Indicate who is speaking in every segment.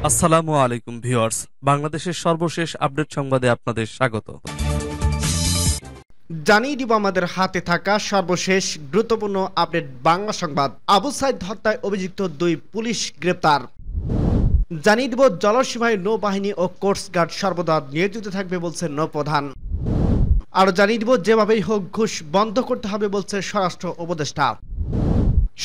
Speaker 1: আসসালামু আলাইকুম ভিউয়ার্স, বাংলাদেশের সর্বশেষ আপডেট সংবাদে আপনাদের স্বাগত।
Speaker 2: জানিয়ে দিব আমাদের হাতে থাকা সর্বশেষ গুরুত্বপূর্ণ আপডেট বাংলা সংবাদ। আবু সাইদ হত্যায় অভিযুক্ত 2 পুলিশ গ্রেপ্তার। জানিয়ে দিব জলসীমায় নৌবাহিনী ও কোস্টগার্ড সর্বদা নিয়োজিত থাকবে বলছে নৌপ্রধান। আরো জানিয়ে দিব যেভাবেই হোক ঘুষ বন্ধ করতে হবে বলছে স্বরাষ্ট্র উপদেষ্টা।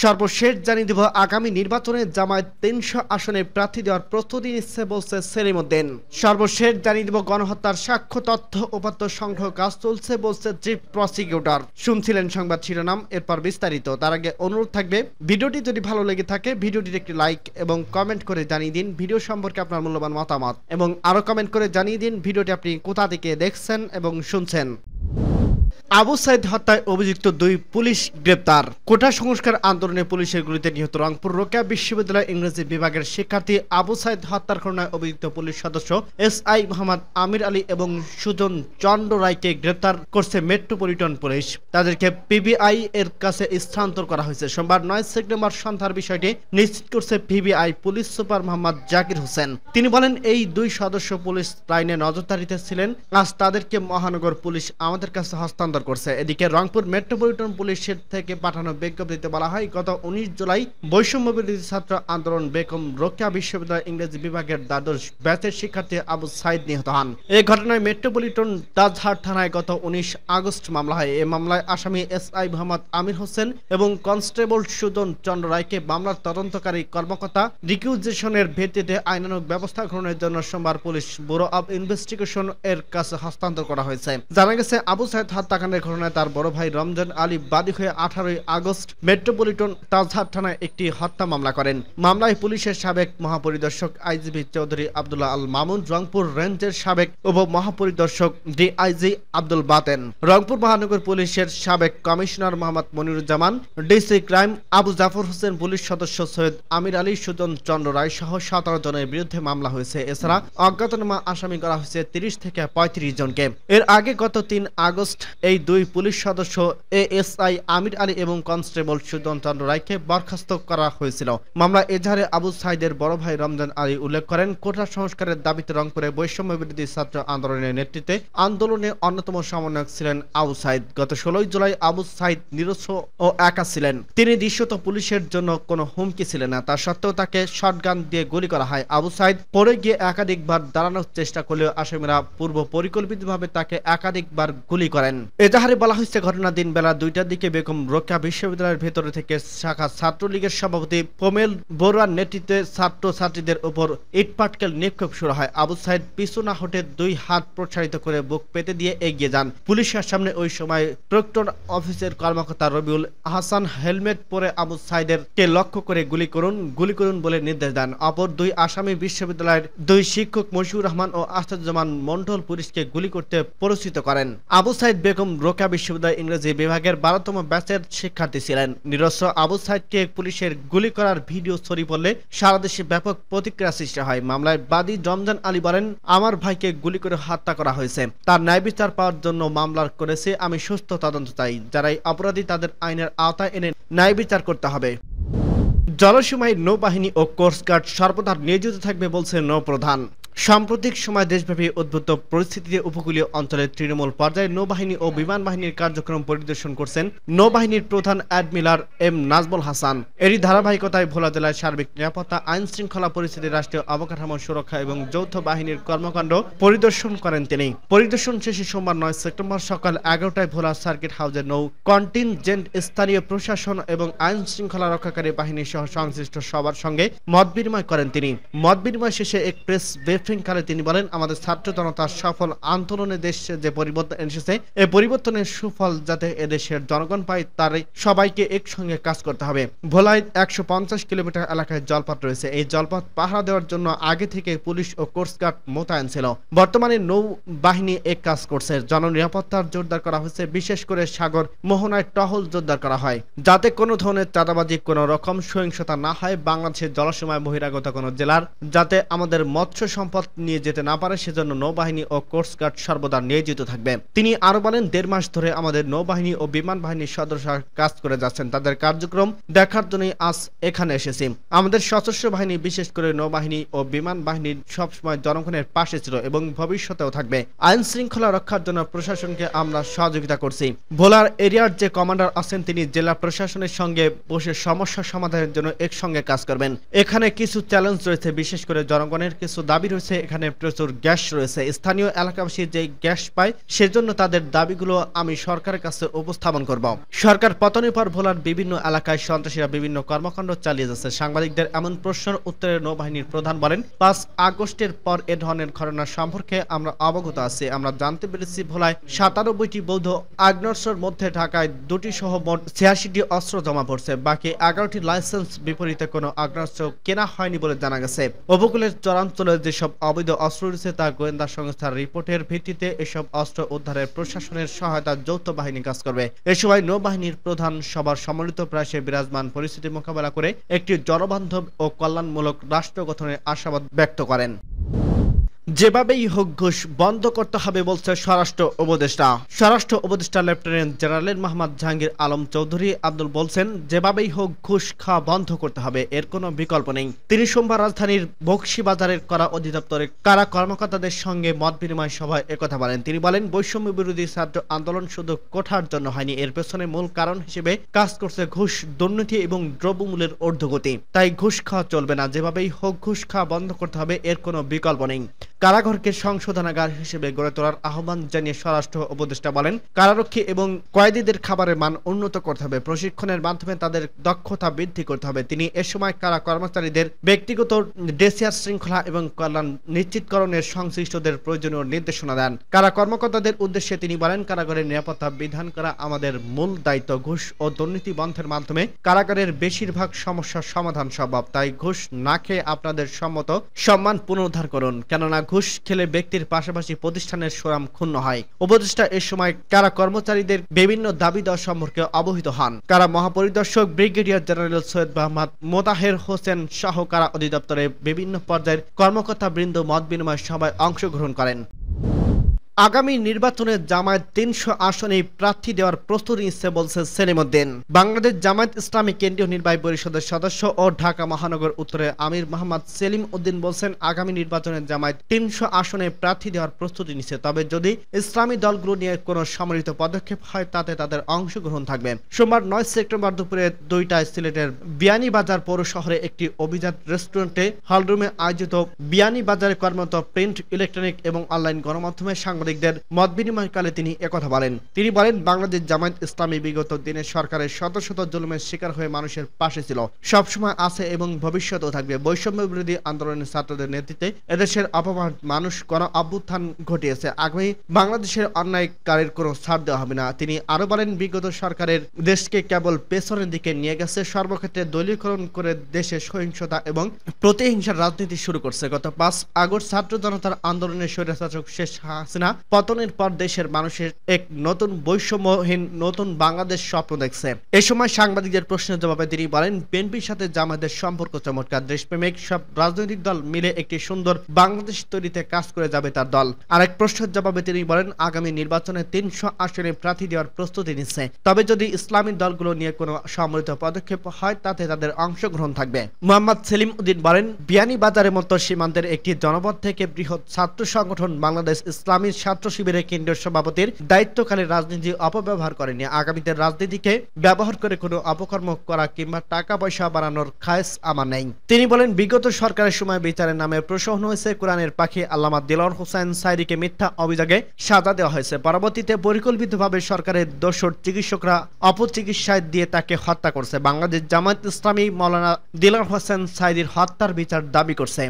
Speaker 2: সর্বশেষ জানিয়ে দেব আগামী নির্বাচনে জামায়াত 300 আসনে প্রার্থী দেওয়ার প্রস্তুতি নিচ্ছে বলছে সেলিম উদ্দিন। সর্বশেষ জানিয়ে দেব গণহত্যার সাক্ষ্য তথ্য উপাত্ত সংগ্রহ কাজ চলছে বলছে চিফ প্রসিকিউটর। শুনছিলেন সংবাদ শিরোনাম, এরপর বিস্তারিত। তার আগে অনুরোধ থাকবে ভিডিওটি যদি ভালো লেগে থাকে ভিডিওটির একটি লাইক এবং কমেন্ট করে জানিয়ে দিন ভিডিও সম্পর্কে আপনার মূল্যবান মতামত, এবং আরো কমেন্ট করে জানিয়ে দিন ভিডিওটি আপনি কোথা থেকে দেখছেন এবং শুনছেন। আবু সাইদ হত্যায় অভিযুক্ত 2 পুলিশ গ্রেপ্তার। কোটা সংস্কার আন্দোলনে পুলিশের গুলিতে নিহত রংপুর রোকেয়া বিশ্ববিদ্যালয় ইংরেজি বিভাগের শিক্ষার্থী আবু সাইদ হত্যার ঘটনায় অভিযুক্ত পুলিশ সদস্য এসআই মোহাম্মদ আমির আলী এবং সুজন চন্দ্র রায়কে গ্রেপ্তার করছে মেট্রোপলিটন পুলিশ। তাদেরকে পিবিআই এর কাছে স্থানান্তর করা হয়েছে। সোমবার 9 সেপ্টেম্বর সন্ধ্যার বিষয়টি নিশ্চিত করছে PBI police super Mohammad Zakir Hossain. তিনি বলেন, এই 2 সদস্য পুলিশ লাইনে নজরদারিতে ছিলেন। আজ তাদেরকে মহানগর পুলিশ আমাদের কাছে হস্তান্তর করছে। এদিকে রংপুর মেট্রোপলিটন পুলিশের থেকে পাঠানো বিজ্ঞপ্তিতে বলা হয়, গত 19 জুলাই বৈষম্য বিরোধী ছাত্র আন্দোলন বেগম রোকেয়া বিশ্ববিদ্যালয় ইংরেজি বিভাগের দ্বাদশ ব্যাচের শিক্ষার্থী আবু সাইদ নিহত হন। এই ঘটনায় মেট্রোপলিটন তাজহাট থানায় গত 19 আগস্ট মামলা হয়। এই মামলায় আসামি এসআই মোহাম্মদ আমির হোসেন এবং কনস্টেবল সুজন চন্দ্র রায়কে মামলার তদন্তকারী কর্মকর্তা রিকিউজিশনের ভিত্তিতে আইনানুগ ব্যবস্থা গ্রহণের জন্য সোমবার পুলিশ ব্যুরো অব ইনভেস্টিগেশন এর কাছে হস্তান্তর করা হয়েছে। জানা গেছে, আবু সাইদ হত্যাকাণ্ডের ঘটনায় তার বড় ভাই রমজান আলী বাদী হয়ে 18 আগস্ট মেট্রোপলিটন তাজহাট থানায় একটি হত্যা মামলা করেন। মামলায় পুলিশের সাবেক মহাপরিদর্শক আইজিপি চৌধুরী আব্দুল্লাহ আল মামুন, রংপুর রেঞ্জের সাবেক উপ মহাপরিদর্শক ডিআইজি আব্দুল বাতেন, রংপুর মহানগর পুলিশের সাবেক commissioner Mohammad Moniruzzaman, DC crime Abu Jafar Hossain, police সদস্য সৈয়দ আমির আলী, সুজন চন্দ্র রায় সহ 17 জনের বিরুদ্ধে মামলা হয়েছে। এছাড়া অজ্ঞাতনামা আসামি করা হয়েছে 30 থেকে 35 জনকে। এর আগে গত 3 আগস্ট এই 2 পুলিশ সদস্য এএসআই আমির আলী এবং কনস্টেবল সুজন চন্দ্র রায়কে বরখাস্ত করা হয়েছিল। মামলা এজাহারে আবু সাইদের বড় ভাই রমজান আলী উল্লেখ করেন, কোটা সংস্কারের দাবিতে রংপুরে বৈষম্য বিরোধী ছাত্র আন্দোলনের নেতৃত্বে আন্দোলনে অন্যতম সমন্বয়ক ছিলেন আবু সাইদ। গত 16 জুলাই আবু সাইদ নিরস্ত্র ও একা ছিলেন। তিনি দৃশ্যত পুলিশের জন্য কোনো হুমকি ছিলেন না। তা সত্ত্বেও তাকে শটগান দিয়ে গুলি করা হয়। আবু সাইদ পরে গিয়ে একাধিকবার দাঁড়ানোর চেষ্টা করলেও আসামিরা পূর্ব পরিকল্পিতভাবে তাকে একাধিকবার গুলি করেন। এজাহারে বলা হয়েছে, ঘটনা দিন বেলা 2টার দিকে বেগম রোকেয়া বিশ্ববিদ্যালয়ের ভেতরে থেকে শাখা ছাত্রলীগের সভাপতি পোমেল বড়ুয়ার নেতৃত্বে ছাত্রছাত্রীদের উপর ইটপাটকেল নিক্ষেপ শুরু হয়। আবু সাইদ পিছু না হটে 2 হাত প্রসারিত করে বুক পেতে দিয়ে এগিয়ে যান পুলিশের সামনে। ওই সময় প্রক্টর অফিসের কর্মকর্তা রবিউল হাসান হেলমেট পরে আবু সাইদের কে লক্ষ্য করে গুলি করুন বলে নির্দেশ দেন। অপর 2 আসামি বিশ্ববিদ্যালয়ের 2 শিক্ষক মশিউর রহমান ও আসাদুজ্জামান মন্ডল পুলিশকে গুলি করতে প্ররোচিত করেন। আবু সাইদ বেগম রোকেয়া বিশ্ববিদ্যালয় ইংরেজি বিভাগের 12তম ব্যাচের শিক্ষার্থী ছিলেন। নিরস্ত্র আবু সাইদকে পুলিশের গুলি করার ভিডিও ছড়িয়ে পড়লে সারা দেশে ব্যাপক প্রতিক্রিয়া সৃষ্টি হয়। মামলায় বাদী রমজান আলী বলেন, আমার ভাইকে গুলি করে হত্যা করা হয়েছে। তার ন্যায় বিচার পাওয়ার জন্য মামলা করেছে। আমি সুস্থ তদন্ত চাই। যারাই অপরাধী তাদের আইনের আওতায় এনে ন্যায় বিচার করতে হবে। জলসীমায় নৌবাহিনী ও কোস্টগার্ড সর্বদা নিয়োজিত থাকবে বলছে নৌপ্রধান। সাম্প্রতিক সময় দেশব্যাপী উদ্ভূত পরিস্থিতিতে উপকূলীয় অঞ্চলের তৃণমূল পর্যায়ে নৌবাহিনী ও বিমান বাহিনীর কার্যক্রম পরিদর্শন করছেন নৌবাহিনীর প্রধান অ্যাডমিরাল এম নাজমুল হাসান। এরই ধারাবাহিকতায় ভোলা জেলায় সার্বিক নিরাপত্তা, আইন শৃঙ্খলা পরিস্থিতি, রাষ্ট্রীয় অবকাঠামো সুরক্ষা এবং যৌথ বাহিনীর কর্মকাণ্ড পরিদর্শন করেন তিনি। পরিদর্শন শেষে সোমবার 9 সেপ্টেম্বর সকাল 11টায় ভোলা সার্কিট হাউসে নৌ কন্টিনজেন্ট, স্থানীয় প্রশাসন এবং আইন শৃঙ্খলা রক্ষাকারী বাহিনী সহ সংশ্লিষ্ট সবার সঙ্গে মত বিনিময় করেন তিনি। মত বিনিময় শেষে এক প্রেস ব্রিফিংকালে তিনি বলেন, আমাদের ছাত্র জনতার সফল আন্দোলনে দেশে যে পরিবর্তন এসেছে, এই পরিবর্তনের সুফল যাতে এদেশের জনগণ পায় তার সবাইকে একসঙ্গে কাজ করতে হবে। ভোলায় 150 কিলোমিটার এলাকায় জলপথ রয়েছে। এই জলপথ পাহারা দেওয়ার জন্য আগে থেকে পুলিশ ও কোস্টগার্ড মোতায়েন ছিল। বর্তমানে নৌ বাহিনী এক কাজ করছে। জননিরাপত্তার জোরদার করা হয়েছে। বিশেষ করে সাগর মোহনায় টহল জোরদার করা হয়, যাতে কোনো ধরনের চাঁদাবাজি, কোনো রকম সহিংসতা না হয়। বাংলাদেশের জলসীমায় বহিরাগত কোনো জেলার যাতে আমাদের মৎস্য সম্পদ নিরাপদ নিয়ে যেতে না পারে সেজন্য নৌবাহিনী ও কোস্টগার্ড সর্বদা নিয়োজিত থাকবে। তিনি আরো বলেন, 1.5 মাস ধরে আমাদের নৌবাহিনী ও বিমান বাহিনীর সদস্যরা কাজ করে যাচ্ছেন। তাদের কার্যক্রম দেখার জন্যই আজ এখানে এসেছি। আমাদের সশস্ত্র বাহিনী, বিশেষ করে নৌবাহিনী ও বিমান বাহিনী সবসময় জনগণের পাশে ছিল এবং ভবিষ্যতেও থাকবে। আইন শৃঙ্খলা রক্ষার জন্য প্রশাসনকে আমরা সহযোগিতা করছি। ভোলার এরিয়ার যে কমান্ডার আছেন তিনি জেলা প্রশাসনের সঙ্গে বসে সমস্যা সমাধানের জন্য একসঙ্গে কাজ করবেন। এখানে কিছু চ্যালেঞ্জ রয়েছে, বিশেষ করে জনগণের কিছু দাবি রয়েছে। এখানে প্রচুর গ্যাস রয়েছে, স্থানীয় এলাকাবাসী যে গ্যাস পায় সেজন্য তাদের দাবিগুলো আমি সরকারের কাছে উপস্থাপন করব। সরকার পতনের পর ভোলার বিভিন্ন এলাকায় সন্ত্রাসীরা বিভিন্ন কর্মকাণ্ড চালিয়ে যাচ্ছে। সাংবাদিকদের এমন প্রশ্নের উত্তরে নৌবাহিনীর প্রধান বলেন, 5 আগস্টের পর এ ধরনের ঘটনা সম্পর্কে আমরা অবগত আছি। আমরা জানতে পেরেছি ভোলায় 97টি বৌদ্ধ আগ্নেয়াস্ত্রের মধ্যে ঢাকায় 2টি সহ মোট 86টি অস্ত্র জমা পড়ছে। বাকি 11টি লাইসেন্স বিপরীতে কোনো আগ্নেয়াস্ত্র কেনা হয়নি বলে জানা গেছে। উপকূলের চরাঞ্চলে যেসব অবৈধ অস্ত্র রয়েছে তা গোয়েন্দা সংস্থার রিপোর্টের ভিত্তিতে এসব অস্ত্র উদ্ধারে প্রশাসনের সহায়তা যৌথ বাহিনী কাজ করবে। এ সময় নৌবাহিনীর প্রধান সবার সম্মিলিত প্রয়াসে বিরাজমান পরিস্থিতি মোকাবেলা করে একটি জনবান্ধব ও কল্যাণমূলক রাষ্ট্র গঠনের আশাবাদ ব্যক্ত করেন। যেভাবেই হোক ঘুষ বন্ধ করতে হবে বলছে স্বরাষ্ট্র উপদেষ্টা। স্বরাষ্ট্র উপদেষ্টা লেফটেন্যান্ট জেনারেল মোহাম্মদ জাহাঙ্গীর আলম চৌধুরী আব্দুল বলছেন, যেভাবেই হোক ঘুষ খাওয়া বন্ধ করতে হবে, এর কোনো বিকল্প নেই। তিনি সোমবার রাজধানীর বকশীবাজারের করা অধিদপ্তরের কারা কর্মকর্তাদের সঙ্গে মত বিনিময় সভায় একথা বলেন। তিনি বলেন, বৈষম্য বিরোধী ছাত্র আন্দোলন শুধু কোঠার জন্য হয়নি, এর পেছনে মূল কারণ হিসেবে কাজ করছে ঘুষ, দুর্নীতি এবং দ্রব্যমূল্যের ঊর্ধ্বগতি। তাই ঘুষ খাওয়া চলবে না, যেভাবেই হোক ঘুষ খাওয়া বন্ধ করতে হবে, এর কোনো বিকল্প নেই। কারাগারকে সংশোধনাগার হিসেবে গড়ে তোলার আহ্বান জানিয়ে স্বরাষ্ট্র উপদেষ্টা বলেন, কারারক্ষী এবং কয়েদিদের খাবারের মান উন্নত করতে হবে, প্রশিক্ষণের মাধ্যমে তাদের দক্ষতা বৃদ্ধি করতে হবে। তিনি এ সময় কারা কর্মচারীদের ব্যক্তিগত ডেসিয়ার শৃঙ্খলা এবং কল্যাণ নিশ্চিতকরণের সংশ্লিষ্টদের প্রয়োজনীয় নির্দেশনা দেন। কারা কর্মকর্তাদের উদ্দেশ্যে তিনি বলেন, কারাগারের নিরাপত্তা বিধান করা আমাদের মূল দায়িত্ব। ঘুষ ও দুর্নীতি বন্ধের মাধ্যমে কারাগারের বেশিরভাগ সমস্যার সমাধান সম্ভব। তাই ঘুষ না খেয়ে আপনাদের সম্মত সম্মান পুনরুদ্ধার করুন, কেননা ঘুষ খেলে ব্যক্তির পাশাপাশি প্রতিষ্ঠানের সুনাম ক্ষুণ্ণ হয়। উপদেষ্টা এ সময় কারা কর্মচারীদের বিভিন্ন দাবি দেওয়া সম্পর্কে অবহিত হন। কারা মহাপরিদর্শক ব্রিগেডিয়ার জেনারেল সৈয়দ মোহাম্মদ মোতাহের হোসেন সহ কারা অধিদপ্তরের বিভিন্ন পর্যায়ের কর্মকর্তা বৃন্দ মত বিনিময় সভায় অংশগ্রহণ করেন। আগামী নির্বাচনে জামায়াত 300 আসনে প্রার্থী দেওয়ার প্রস্তুতি নিচ্ছে বলছে সেলিম উদ্দিন। বাংলাদেশ জামায়াত ইসলামী কেন্দ্রীয় নির্বাহী পরিষদের সদস্য ও ঢাকা মহানগর উত্তরের আমির মোহাম্মদ সেলিম উদ্দিন বলছেন, আগামী নির্বাচনে জামায়াত 300 আসনে প্রার্থী দেওয়ার প্রস্তুতি নিচ্ছে। তবে যদি ইসলামী দলগুলো নিয়ে কোনো সম্মিলিত পদক্ষেপ হয় তাতে তাদের অংশগ্রহণ থাকবে। সোমবার 9 সেপ্টেম্বর দুপুরে 2টায় সিলেটের বিয়ানীবাজার পৌর শহরে একটি অভিজাত রেস্টুরেন্টে হলরুমে আয়োজিত বিয়ানীবাজারে কর্মরত প্রিন্ট, ইলেকট্রনিক এবং অনলাইন গণমাধ্যমে সাংবাদিকদের মত বিনিময়কালে তিনি একথা বলেন। তিনি বলেন, বাংলাদেশ জামায়াত ইসলামী বিগত দিনে সরকারের শত শত জুলুমের শিকার হয়ে মানুষের পাশে ছিল, সবসময় আছে এবং ভবিষ্যতেও থাকবে। বৈষম্য বিরোধী আন্দোলনের ছাত্রদের নেতৃত্বে এদেশের অপমান মানুষ গণ অভ্যুত্থান ঘটিয়েছে। আগামী বাংলাদেশের অন্যায়কারীর কোনো ছাড় দেওয়া হবে না। তিনি আরো বলেন, বিগত সরকারের দেশকে কেবল পেছনের দিকে নিয়ে গেছে, সর্বক্ষেত্রে দলীয়করণ করে দেশে সহিংসতা এবং প্রতিহিংসার রাজনীতি শুরু করছে। গত 5 আগস্ট ছাত্র জনতার আন্দোলনের স্বৈরশাসক শেখ হাসিনা পতনের পর দেশের মানুষের এক নতুন বৈষম্যহীন নতুন বাংলাদেশ স্বপ্ন দেখছে। এ সময় সাংবাদিকদের প্রশ্নের জবাবে তিনি বলেন, বিএনপির সাথে জামায়াতের সম্পর্ক চমৎকার, দেশপ্রেমিক সব রাজনৈতিক দল মিলে একটি সুন্দর বাংলাদেশ তৈরিতে কাজ করে যাবে তার দল। আরেক প্রশ্নের জবাবে তিনি বলেন, আগামী নির্বাচনে 300 আসনে প্রার্থী দেওয়ার প্রস্তুতি নিচ্ছে। তবে যদি ইসলামী দলগুলো নিয়ে কোনো সম্মিলিত পদক্ষেপ হয় তাতে তাদের অংশগ্রহণ থাকবে। মোহাম্মদ সেলিম উদ্দিন বলেন, বিয়ানীবাজারের মতো সীমান্তের একটি জনপদ থেকে বৃহৎ ছাত্র সংগঠন বাংলাদেশ ইসলামী ছাত্র শিবিরের কেন্দ্রীয় সভাপতির দায়িত্বকালে রাজনীতি অপব্যবহার করেনি। আগামীতে রাজনীতিকে ব্যবহার করে কোনো অপকর্ম করা কিংবা টাকা পয়সা বাড়ানোর খায়েশ আমার নেই। তিনি বলেন, বিগত সরকারের সময় বিচারের নামে প্রশ্ন হয়েছে কোরআনের পাখি আল্লামা দিলওয়ার হোসেন সাইদিকে মিথ্যা অভিযোগে সাজা দেওয়া হয়েছে। পরবর্তীতে পরিকল্পিতভাবে সরকারের দোসর চিকিৎসকরা অপচিকিৎসায় দিয়ে তাকে হত্যা করছে। বাংলাদেশ জামায়াত ইসলামী মাওলানা দিলওয়ার হোসেন সাইদির হত্যার বিচার দাবি করছে।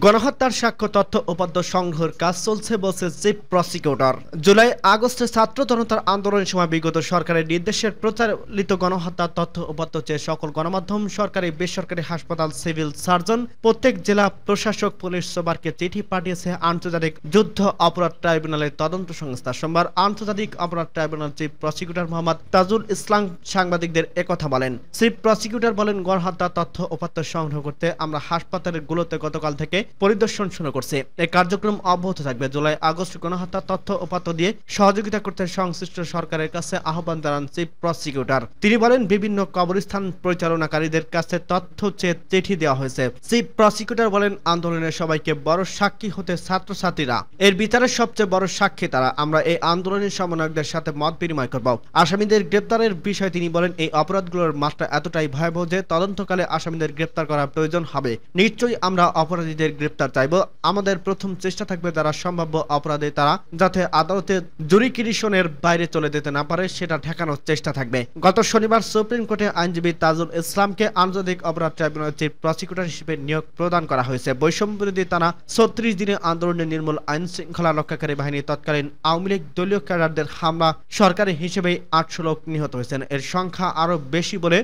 Speaker 2: গণহত্যার সাক্ষ্য তথ্য উপাত্ত সংগ্রহের কাজ চলছে বলছে চিফ প্রসিকিউটর। জুলাই আগস্টে ছাত্র জনতার আন্দোলনের সময় বিগত সরকারের নির্দেশের প্রচারিত গণহত্যার তথ্য উপাত্ত চেয়ে সকল গণমাধ্যম, সরকারি বেসরকারি হাসপাতাল, সিভিল সার্জন, প্রত্যেক জেলা প্রশাসক, পুলিশ সুপারকে চিঠি পাঠিয়েছে আন্তর্জাতিক যুদ্ধ অপরাধ ট্রাইব্যুনালের তদন্ত সংস্থা। সোমবার আন্তর্জাতিক অপরাধ tribunal chief prosecutor Mohammad Tajul Islam সাংবাদিকদের একথা বলেন। চিফ প্রসিকিউটর বলেন, গণহত্যার তথ্য উপাত্ত সংগ্রহ করতে আমরা হাসপাতালগুলোতে গতকাল থেকে পরিদর্শন শুরু করছে। এই কার্যক্রম অব্যাহত থাকবে। জুলাই আগস্ট গণহত্যার তথ্য উপাত্ত দিয়ে সহযোগিতা করতে সংশ্লিষ্ট সরকারের কাছে আহ্বান জানান চিফ প্রসিকিউটর। তিনি বলেন, বিভিন্ন কবরস্থান পরিচালনাকারীদের কাছে তথ্য চেয়ে চিঠি দেওয়া হয়েছে। চিফ প্রসিকিউটর বলেন, আন্দোলনের সবাইকে বড় সাক্ষী হতে ছাত্রছাত্রীরা, এর বিচারের সবচেয়ে বড় সাক্ষী তারা। আমরা এই আন্দোলনের সমন্বয়কদের সাথে মত বিনিময় করব। আসামিদের গ্রেপ্তারের বিষয়ে তিনি বলেন, এই অপরাধগুলোর মাত্রা এতটাই ভয়াবহ যে তদন্তকালে আসামিদের গ্রেপ্তার করা প্রয়োজন হবে। নিশ্চয়ই আমরা অপরাধীদের গ্রেপ্তার চাইব। আমাদের প্রথম চেষ্টা থাকবে যারা সম্ভাব্য অপরাধী তারা যাতে আদালতে জুরিকিরিশনের বাইরে চলে যেতে না পারে সেটা ঠেকানোর চেষ্টা থাকবে। গত শনিবার সুপ্রিম কোর্টে আইনজীবী তাজুল ইসলামকে আন্তর্জাতিক অপরাধ ট্রাইব্যুনালের চিফ প্রসিকিউটর হিসেবে নিয়োগ প্রদান করা হয়েছে। বৈষম্য বিরোধী টানা ৩৬ দিনে আন্দোলনের নির্মূল আইন শৃঙ্খলা রক্ষাকারী বাহিনী তৎকালীন আওয়ামী লীগ দলীয় ক্যাডারদের হামলা সরকারি হিসেবে ৮০০ লোক নিহত হয়েছেন। এর সংখ্যা আরো বেশি বলে